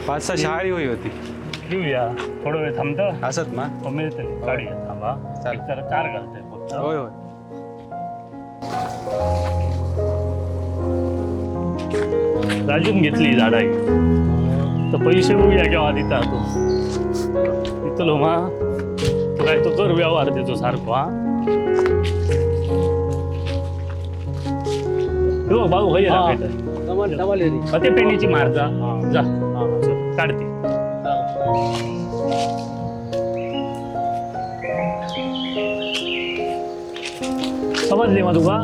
5-6 शाळी होती घेऊया थोडं वेळ थांबतं असत ना मिळते गाडी थांबा चालेल. तर 4 घालते फक्त होय होय राजून घेतली झाडा तर पैसे बघूया केव्हा देता तू तिथलो मा तू काय तो कर व्यवहार देतो सारखो हा हो भाऊ होईल ते पेनीची मार जा जा काढते समजले मग तुका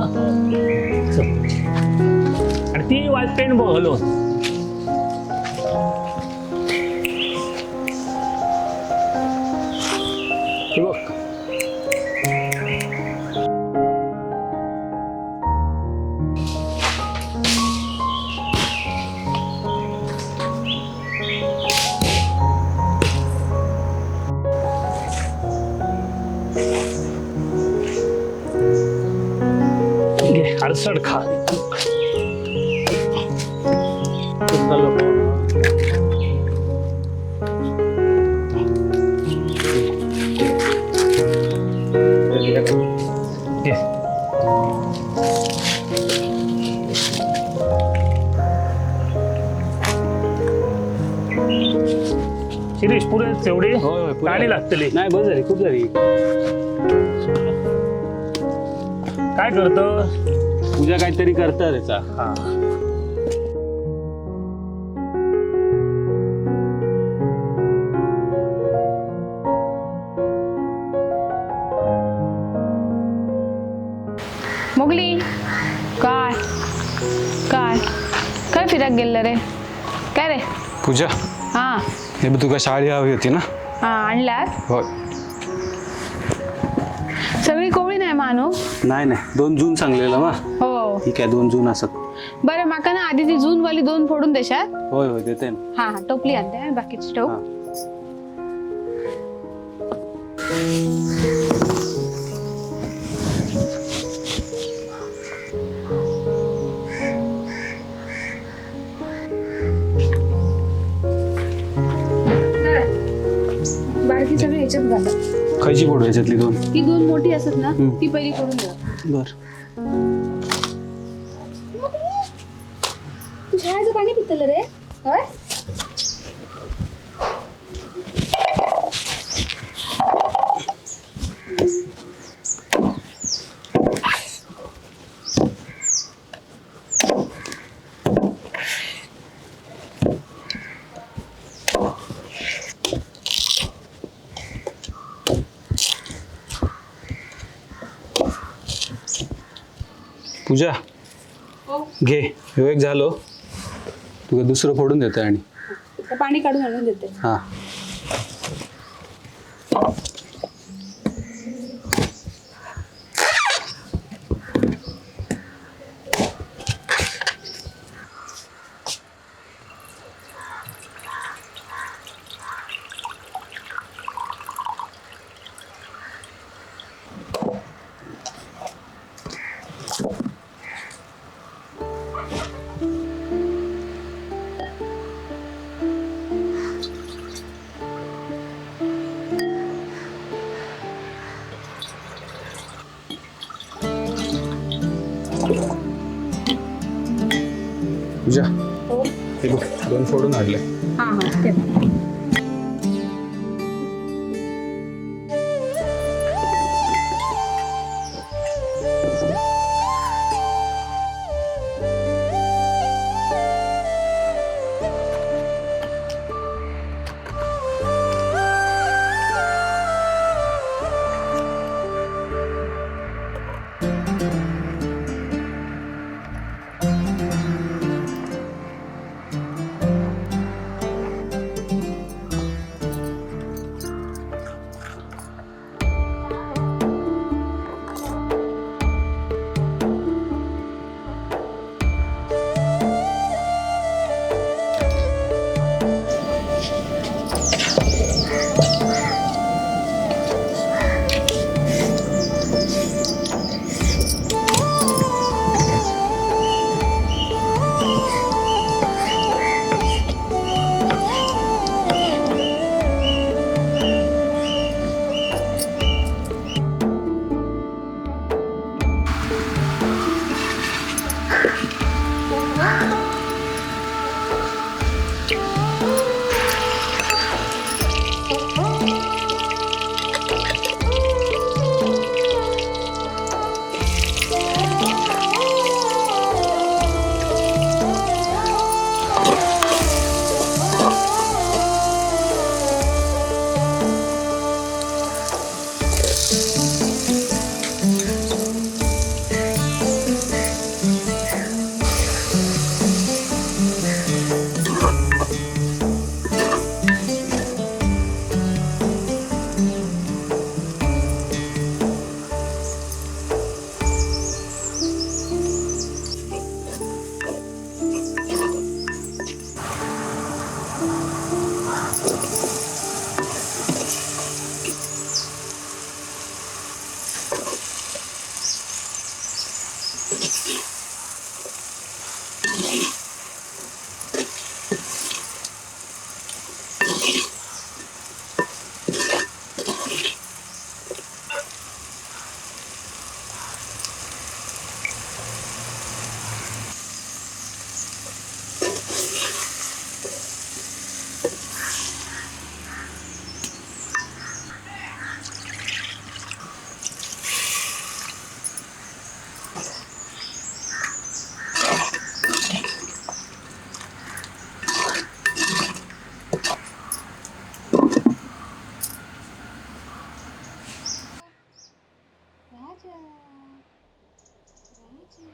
आणि ती वाईट पेन बघ हलो बघ हरसड खा शिरीष पुरे तेवढी पाणी लागतली नाही बस झाली खूप झाली काय करतो पूजा काहीतरी करतात त्याचा हा मोगली काय काय काय फिराक गेलं रे काय रे पूजा हा हे बघ तुका शाळी हवी होती ना हा आणलात होय सगळी कोवळी नाही मानू नाही 2 जून सांगलेलं ना हो ठीक आहे 2 जून असत बरं माका ना आधी ती जून वाली 2 फोडून देशात होय होय देते ना हा हा टोपली आणते आणि बाकीची ठेव हा. बारकी सगळी ह्याच्यात घाला खायची फोडू याच्यातली 2 ती 2 मोठी असत ना ती पहिली करून द्या बर झाडाचं पाणी पितलं रे होय पूजा घे ह्यो एक झालो तुका दुसरं फोडून देते आणि पाणी काढून आणून देते हा पूजा हे बघ 2 फोडून आणले हा हा ते राजा राजा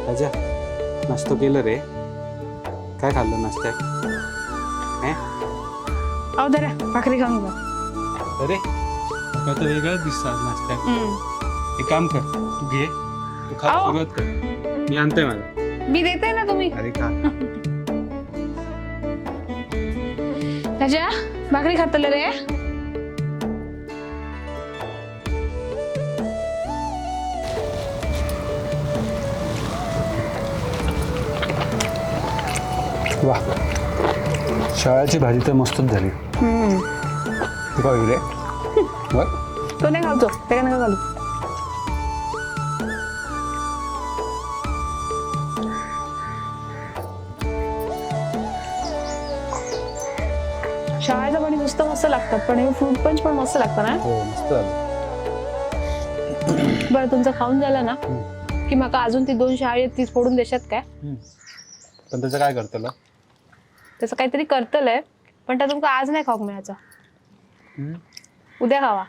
राजा नाश्तो केलं रे. काय खाल्लं नाश्त्यात? अहो दरा भाकरी खाऊन जा. अरे आता तर वेगळाच दिसतात नाश्त्यात. एक काम कर, तू घे, तू खा, अहो. सुरुवात कर. मी आणतोय माझं. मी देते ना तुम्ही. अरे खा. राजा भाकरी खातलं रे. वा, शाळाची भाजी तर मस्तच झाली. तू काय रे? तो नाही घालतो, ते नका घालू. शाळेचं पाणी नुसतं मस्त लागतात, पण हे फ्रूट पंच पण मस्त लागतं ना. हो मस्त झालं. बरं तुमचं खाऊन झालं ना की मका अजून ती 2 शाळेत ती फोडून देशात काय. पण त्याचं काय करतलं? त्याचं काहीतरी करतलंय, पण त्या तुमका आज नाही खाऊक मिळायचा. उद्या खावा.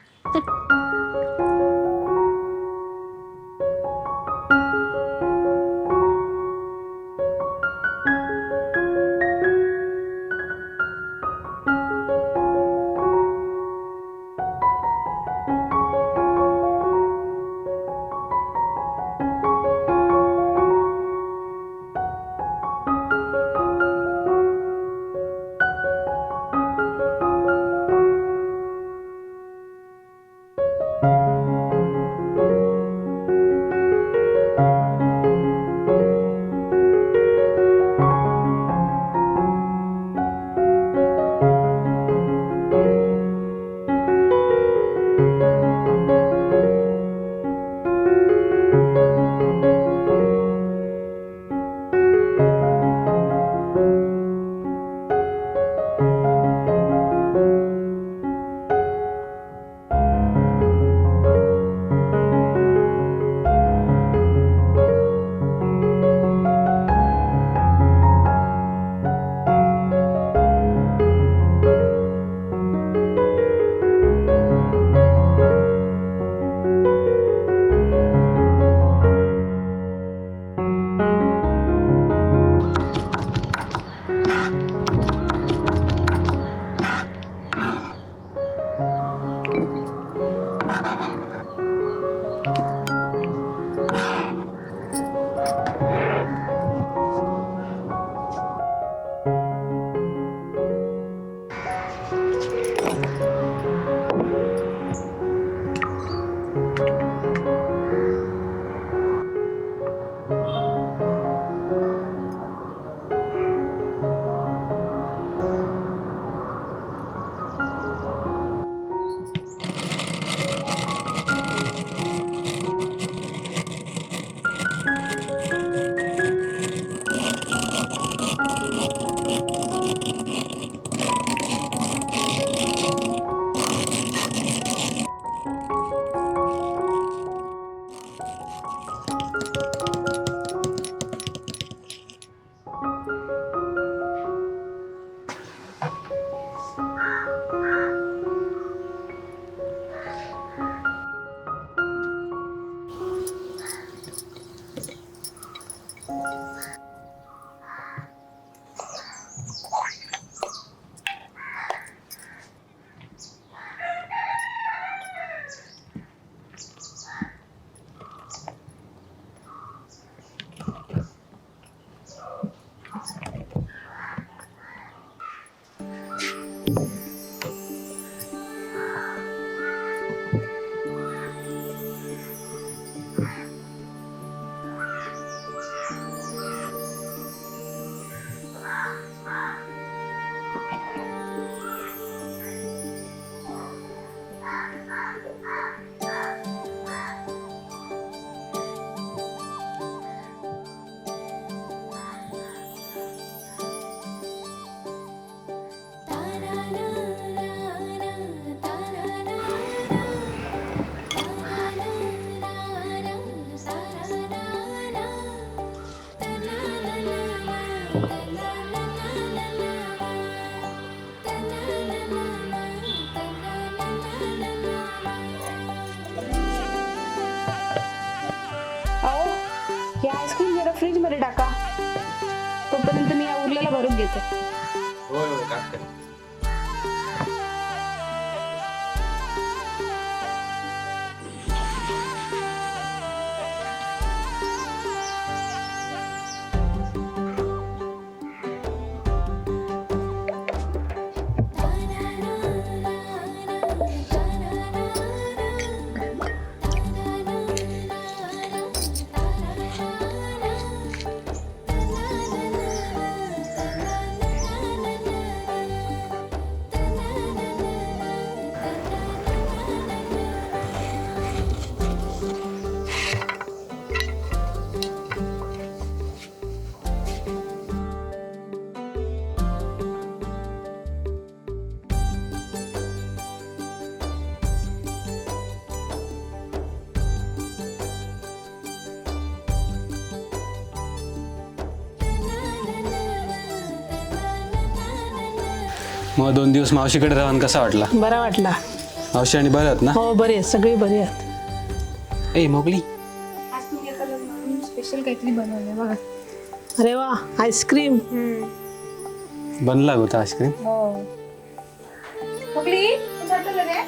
फ्रीज मध्ये टाका. तोपर्यंत मी या उरलेला भरून घेते. होय होय टाकते. मग 2 दिवस मावशीकडे राहून कसा वाटला? बरा वाटला. मावशी आणि बरं आहेत ना? हो बरे आहेत, सगळे बरे आहेत. ए मोगली, आज तुम्ही आता लग्नावरून स्पेशल काहीतरी बनवलंय बघा. अरे वा, आईस्क्रीम. बनला होता आईस्क्रीम. हो. मोगली, तू जातो लगे?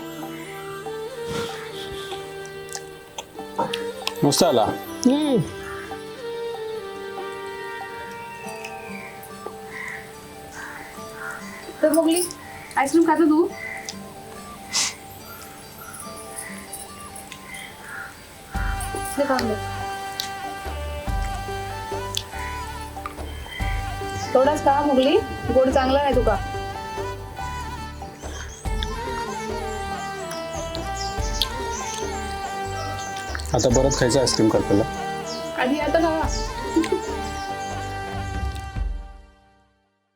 मस्त आला. तर मोगली, आईस्क्रीम खातो तू? हे खाल्लं. थोडाच खा मोगली, गोड चांगला नाही तुका. आता परत खायचं आईस्क्रीम करताना. आधी आता खा.